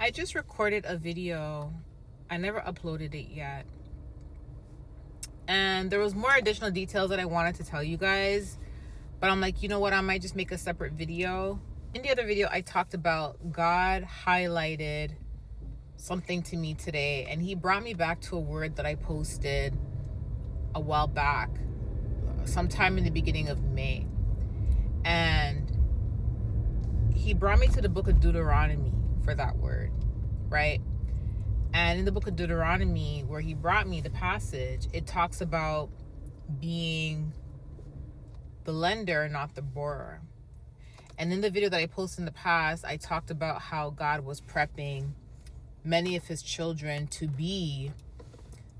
I just recorded a video. I never uploaded it yet. And there was more additional details that I wanted to tell you guys. But I'm like, you know what? I might just make a separate video. In the other video, I talked about God highlighted something to me today. And he brought me back to a word that I posted a while back, sometime in the beginning of May. And he brought me to the book of Deuteronomy for that word, right? And in the book of Deuteronomy, where he brought me the passage, it talks about being the lender, not the borrower. And in the video that I posted in the past, I talked about how God was prepping many of his children to be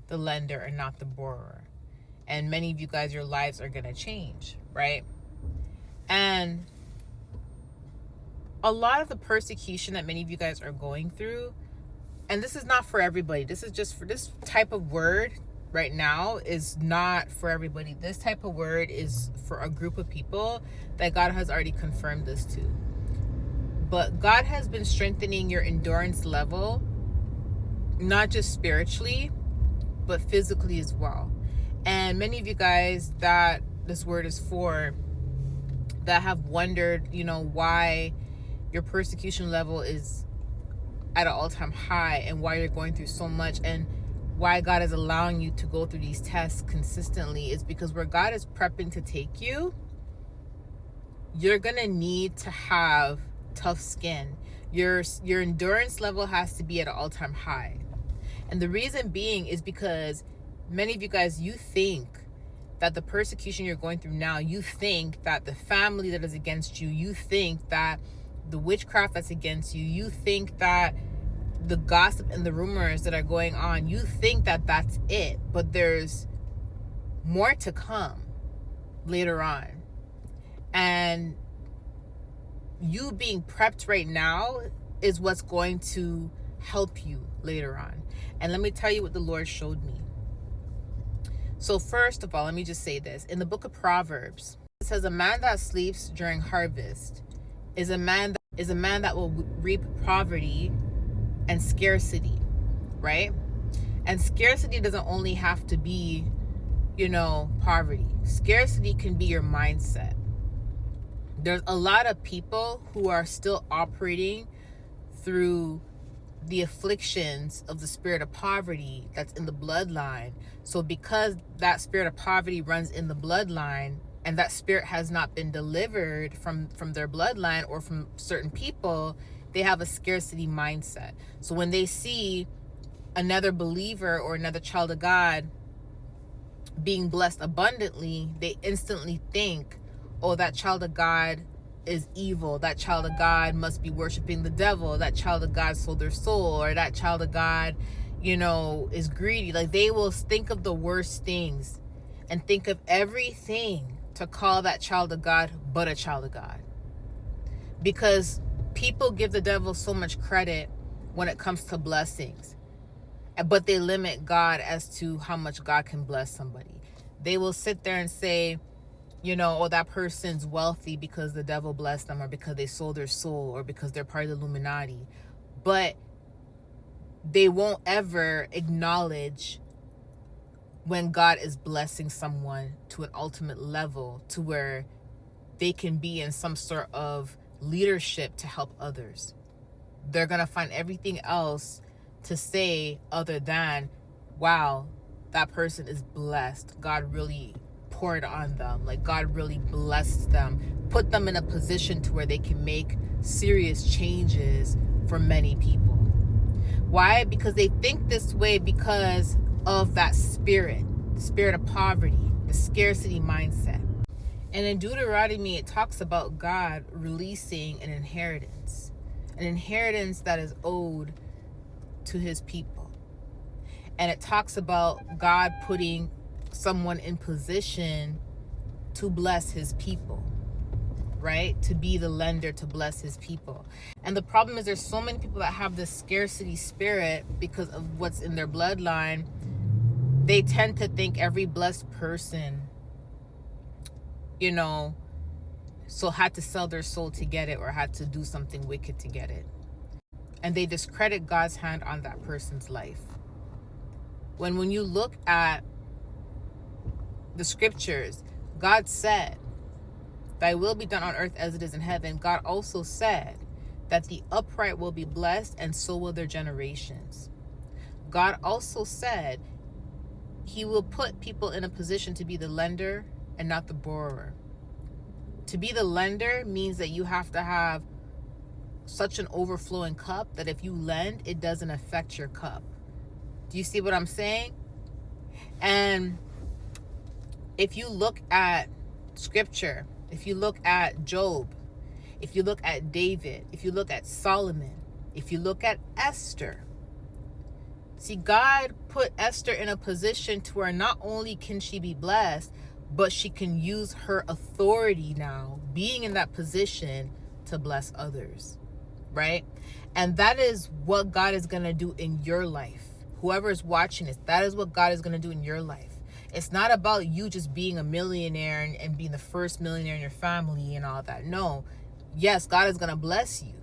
the lender and not the borrower. And many of you guys, your lives are going to change, right? And a lot of the persecution that many of you guys are going through, and this is not for everybody. This is just for this type of word right now is not for everybody. This type of word is for a group of people that God has already confirmed this to. But God has been strengthening your endurance level, not just spiritually, but physically as well. And many of you guys that this word is for, that have wondered, why your persecution level is at an all-time high and why you're going through so much and why God is allowing you to go through these tests consistently, is because where God is prepping to take you, you're going to need to have tough skin. Your endurance level has to be at an all-time high. And the reason being is because many of you guys, you think that the persecution you're going through now, you think that the family that is against you, you think that the witchcraft that's against you, you think that the gossip and the rumors that are going on, you think that that's it. But there's more to come later on. And you being prepped right now is what's going to help you later on. And let me tell you what the Lord showed me. So first of all, let me just say this. In the book of Proverbs, it says, a man that sleeps during harvest is a man that will reap poverty and scarcity, right? And scarcity doesn't only have to be, poverty. Scarcity can be your mindset. There's a lot of people who are still operating through the afflictions of the spirit of poverty that's in the bloodline. So because that spirit of poverty runs in the bloodline, and that spirit has not been delivered from their bloodline or from certain people, they have a scarcity mindset. So when they see another believer or another child of God being blessed abundantly, they instantly think, oh, that child of God is evil. That child of God must be worshiping the devil. That child of God sold their soul. Or that child of God, is greedy. Like, they will think of the worst things and think of everything to call that child of God but a child of God. Because people give the devil so much credit when it comes to blessings, but they limit God as to how much God can bless somebody. They will sit there and say, oh, that person's wealthy because the devil blessed them, or because they sold their soul, or because they're part of the Illuminati. But they won't ever acknowledge when God is blessing someone to an ultimate level to where they can be in some sort of leadership to help others. They're going to find everything else to say other than, wow, that person is blessed. God really poured on them. Like, God really blessed them, put them in a position to where they can make serious changes for many people. Why? Because they think this way because of that spirit, the spirit of poverty, the scarcity mindset. And in Deuteronomy, it talks about God releasing an inheritance that is owed to his people. And it talks about God putting someone in position to bless his people, right? To be the lender, to bless his people. And the problem is there's so many people that have this scarcity spirit because of what's in their bloodline. They tend to think every blessed person, so had to sell their soul to get it, or had to do something wicked to get it. and they discredit God's hand on that person's life. When you look at the scriptures, God said, "Thy will be done on earth as it is in heaven." God also said that the upright will be blessed, and so will their generations. God also said he will put people in a position to be the lender and not the borrower. To be the lender means that you have to have such an overflowing cup that if you lend, it doesn't affect your cup. Do you see what I'm saying? And if you look at scripture, if you look at Job, if you look at David, if you look at Solomon, if you look at Esther, see, God put Esther in a position to where not only can she be blessed, but she can use her authority now, being in that position, to bless others, right? And that is what God is going to do in your life. Whoever is watching this, that is what God is going to do in your life. It's not about you just being a millionaire and being the first millionaire in your family and all that. No. Yes, God is going to bless you,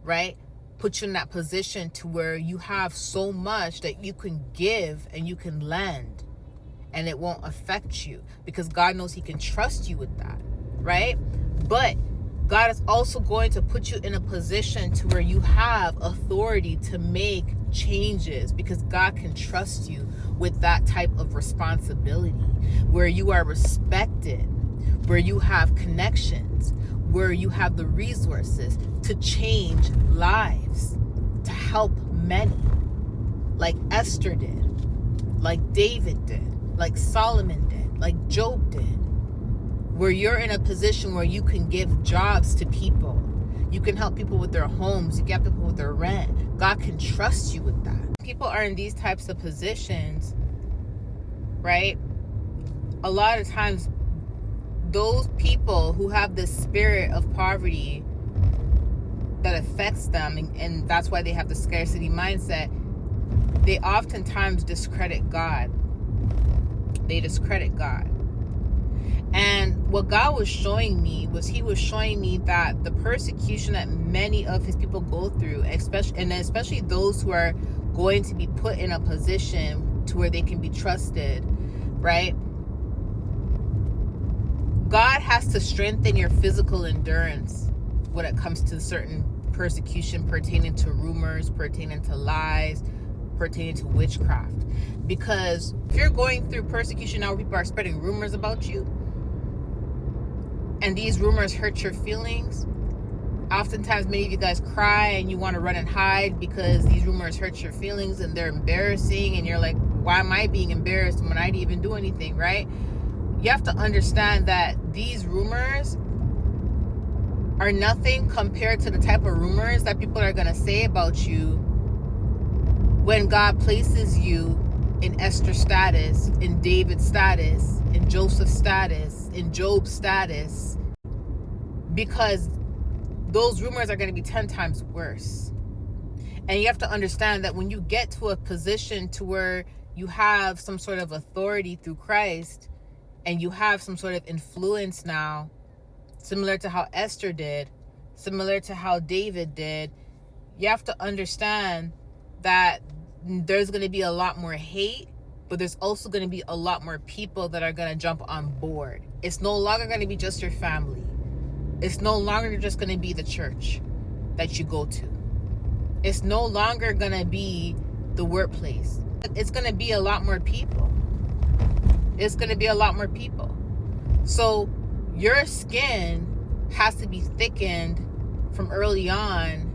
right? Put you in that position to where you have so much that you can give and you can lend, and it won't affect you because God knows he can trust you with that, right? But God is also going to put you in a position to where you have authority to make changes because God can trust you with that type of responsibility, where you are respected, where you have connections, where you have the resources to change lives, to help many, like Esther did, like David did, like Solomon did, like Job did, where you're in a position where you can give jobs to people. You can help people with their homes. You can help people with their rent. God can trust you with that. People are in these types of positions, right? A lot of times, those people who have this spirit of poverty that affects them, and that's why they have the scarcity mindset, they oftentimes discredit God. They discredit God. And what God was showing me was he was showing me that the persecution that many of his people go through, especially those who are going to be put in a position to where they can be trusted, right? God has to strengthen your physical endurance when it comes to certain persecution pertaining to rumors, pertaining to lies, pertaining to witchcraft. Because if you're going through persecution now where people are spreading rumors about you, and these rumors hurt your feelings, oftentimes many of you guys cry and you want to run and hide because these rumors hurt your feelings and they're embarrassing, and you're like, why am I being embarrassed when I didn't even do anything, right? You have to understand that these rumors are nothing compared to the type of rumors that people are going to say about you when God places you in Esther's status, in David's status, in Joseph's status, in Job's status, because those rumors are going to be 10 times worse. And you have to understand that when you get to a position to where you have some sort of authority through Christ, and you have some sort of influence now, similar to how Esther did, similar to how David did, you have to understand that there's going to be a lot more hate, but there's also going to be a lot more people that are going to jump on board. It's no longer going to be just your family. It's no longer just going to be the church that you go to. It's no longer going to be the workplace. It's going to be a lot more people. It's going to be a lot more people. So your skin has to be thickened from early on.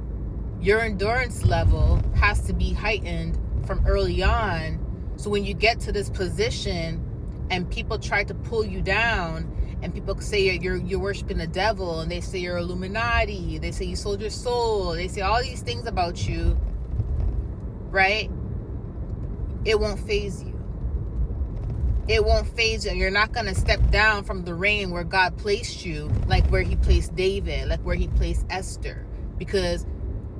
Your endurance level has to be heightened from early on. So when you get to this position and people try to pull you down, and people say you're worshiping the devil, and they say you're Illuminati, they say you sold your soul, they say all these things about you, right? It won't faze you. It won't phase you. You're not going to step down from the reign where God placed you, like where he placed David, like where he placed Esther, because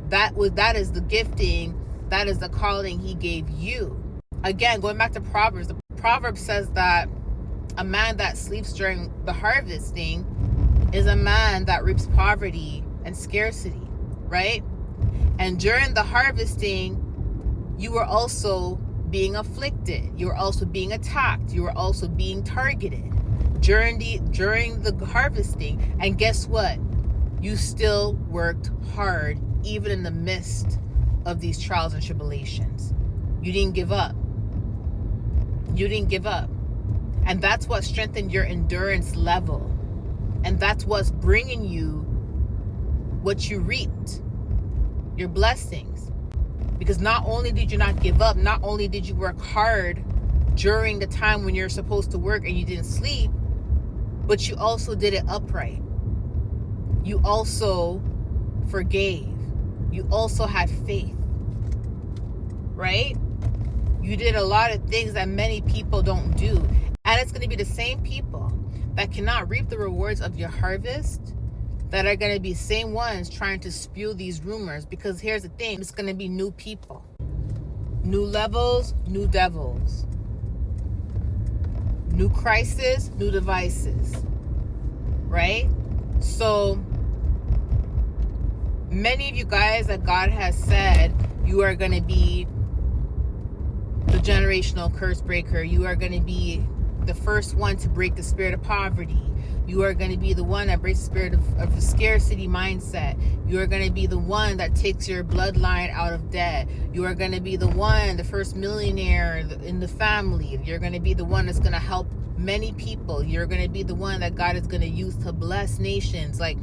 that is the gifting, that is the calling he gave you. Again, going back to Proverbs, the proverb says that a man that sleeps during the harvesting is a man that reaps poverty and scarcity, right? And during the harvesting, you were also being afflicted. You were also being attacked. You were also being targeted during the harvesting. And guess what? You still worked hard, even in the midst of these trials and tribulations. You didn't give up. You didn't give up. And that's what strengthened your endurance level. And that's what's bringing you what you reaped, your blessings. Because not only did you not give up, not only did you work hard during the time when you're supposed to work and you didn't sleep, but you also did it upright. You also forgave. You also had faith, right? You did a lot of things that many people don't do. And it's going to be the same people that cannot reap the rewards of your harvest that are going to be the same ones trying to spew these rumors. Because here's the thing, it's going to be new people, new levels, new devils, new crisis, new devices, right? So many of you guys that God has said you are going to be the generational curse breaker. You are going to be the first one to break the spirit of poverty. You are going to be the one that breaks the spirit of the scarcity mindset. You are going to be the one that takes your bloodline out of debt. You are going to be the one, the first millionaire in the family. You're going to be the one that's going to help many people. You're going to be the one that God is going to use to bless nations. Like,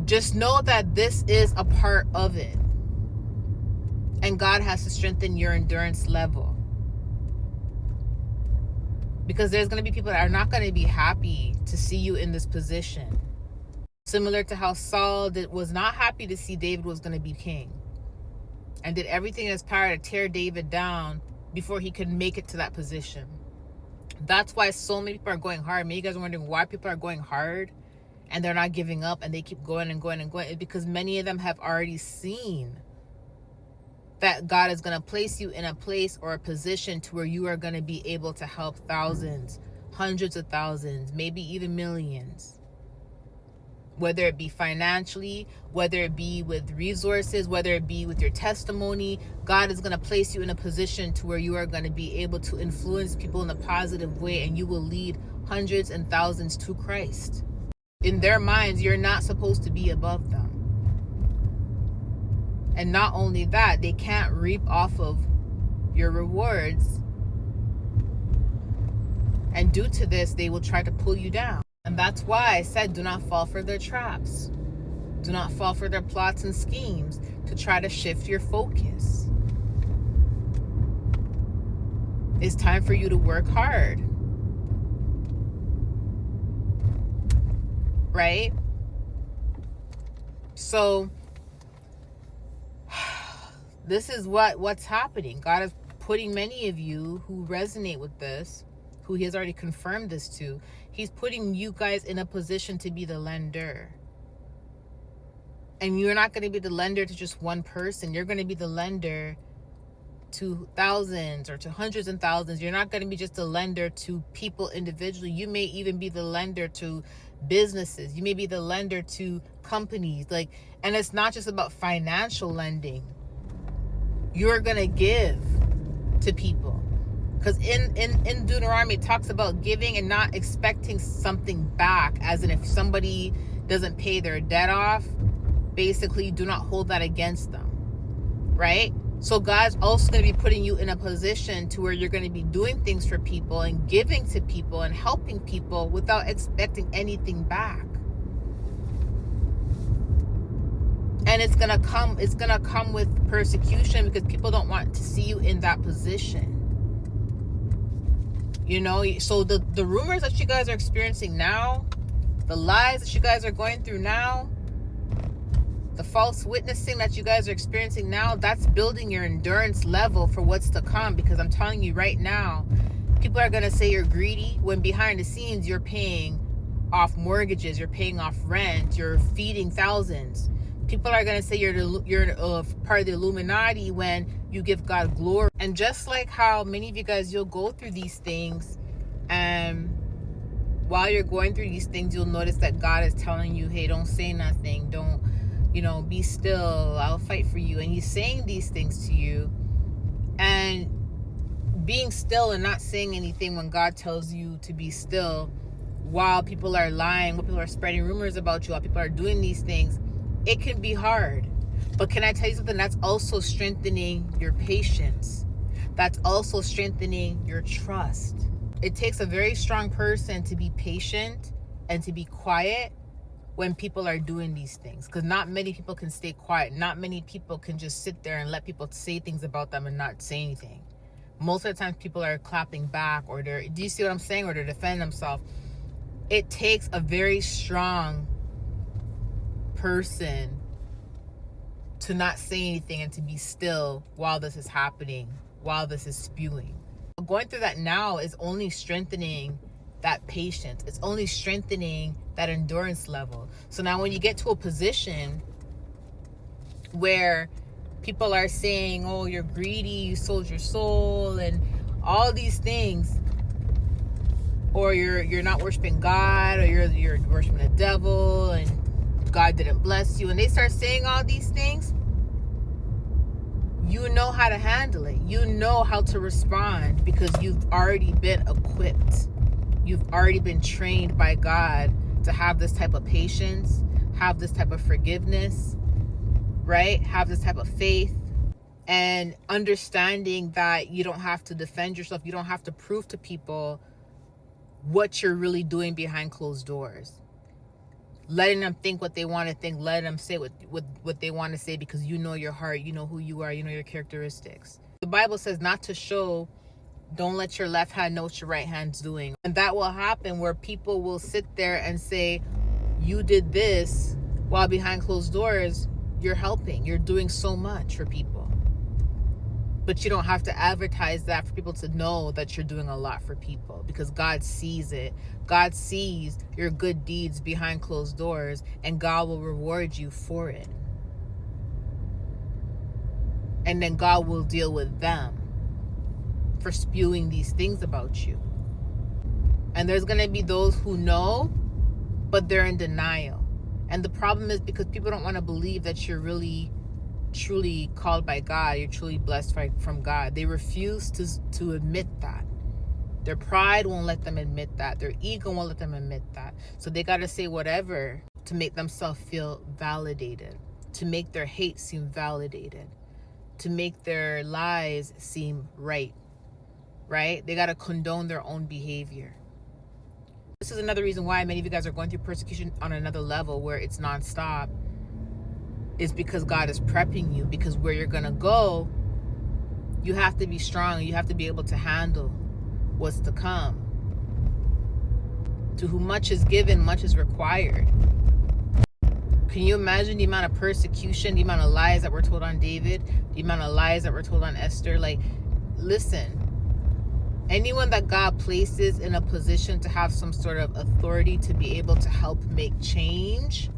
just know that this is a part of it. And God has to strengthen your endurance level. Because there's going to be people that are not going to be happy to see you in this position. Similar to how Saul was not happy to see David was going to be king. And did everything in his power to tear David down before he could make it to that position. That's why so many people are going hard. Many of you guys are wondering why people are going hard and they're not giving up and they keep going and going and going. It's because many of them have already seen that God is going to place you in a place or a position to where you are going to be able to help thousands, hundreds of thousands, maybe even millions. Whether it be financially, whether it be with resources, whether it be with your testimony, God is going to place you in a position to where you are going to be able to influence people in a positive way, and you will lead hundreds and thousands to Christ. In their minds, you're not supposed to be above them. And not only that, they can't reap off of your rewards. And due to this, they will try to pull you down. And that's why I said, do not fall for their traps. Do not fall for their plots and schemes to try to shift your focus. It's time for you to work hard. Right? So this is what's happening. God is putting many of you who resonate with this, who he has already confirmed this to, he's putting you guys in a position to be the lender. And you're not going to be the lender to just one person. You're going to be the lender to thousands or to hundreds and thousands. You're not going to be just a lender to people individually. You may even be the lender to businesses. You may be the lender to companies. And it's not just about financial lending. You're going to give to people. Because in Deuteronomy, it talks about giving and not expecting something back. As in, if somebody doesn't pay their debt off, basically do not hold that against them. Right? So God's also going to be putting you in a position to where you're going to be doing things for people and giving to people and helping people without expecting anything back. And it's going to come with persecution because people don't want to see you in that position. You know, so the rumors that you guys are experiencing now, the lies that you guys are going through now, the false witnessing that you guys are experiencing now, that's building your endurance level for what's to come. Because I'm telling you right now, people are going to say you're greedy when behind the scenes you're paying off mortgages, you're paying off rent, you're feeding thousands. People are going to say you're part of the Illuminati when you give God glory. And just like how many of you guys, you'll go through these things, and while you're going through these things, you'll notice that God is telling you, hey, don't say nothing. Don't, be still, I'll fight for you. And he's saying these things to you, and being still and not saying anything when God tells you to be still, while people are lying, while people are spreading rumors about you, while people are doing these things, it can be hard. But can I tell you something? That's also strengthening your patience. That's also strengthening your trust. It takes a very strong person to be patient and to be quiet when people are doing these things, because not many people can stay quiet. Not many people can just sit there and let people say things about them and not say anything. Most of the time people are clapping back, or do you see what I'm saying, or they're defending themselves. It takes a very strong person to not say anything and to be still while this is happening, while this is spewing. Going through that now is only strengthening that patience. It's only strengthening that endurance level. So now when you get to a position where people are saying, oh, you're greedy, you sold your soul, and all these things, or you're not worshiping God, or you're worshiping the devil, and God didn't bless you, and they start saying all these things, you know how to handle it. You know how to respond, because you've already been equipped. You've already been trained by God to have this type of patience, have this type of forgiveness, right? Have this type of faith, and understanding that you don't have to defend yourself. You don't have to prove to people what you're really doing behind closed doors. Letting them think what they want to think, letting them say what they want to say, because you know your heart, you know who you are, you know your characteristics. The Bible says not to show, don't let your left hand know what your right hand's doing. And that will happen, where people will sit there and say, you did this, while behind closed doors, you're helping. You're doing so much for people. But you don't have to advertise that for people to know that you're doing a lot for people, because God sees it. God sees your good deeds behind closed doors, and God will reward you for it. And then God will deal with them for spewing these things about you. And there's going to be those who know, but they're in denial. And the problem is because people don't want to believe that you're really truly called by God, you're truly blessed from God. They refuse to admit that. Their pride won't let them admit that. Their ego won't let them admit that. So they got to say whatever to make themselves feel validated, to make their hate seem validated, to make their lies seem right? They got to condone their own behavior. This is another reason why many of you guys are going through persecution on another level, where it's nonstop, is because God is prepping you. Because where you're going to go, you have to be strong. You have to be able to handle what's to come. To whom much is given, much is required. Can you imagine the amount of persecution, the amount of lies that were told on David, the amount of lies that were told on Esther? Listen, anyone that God places in a position to have some sort of authority to be able to help make change,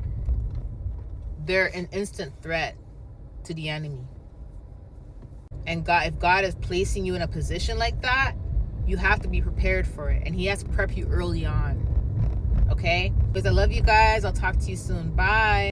they're an instant threat to the enemy. And God, if God is placing you in a position like that, you have to be prepared for it. And he has to prep you early on. Okay? Because I love you guys. I'll talk to you soon. Bye.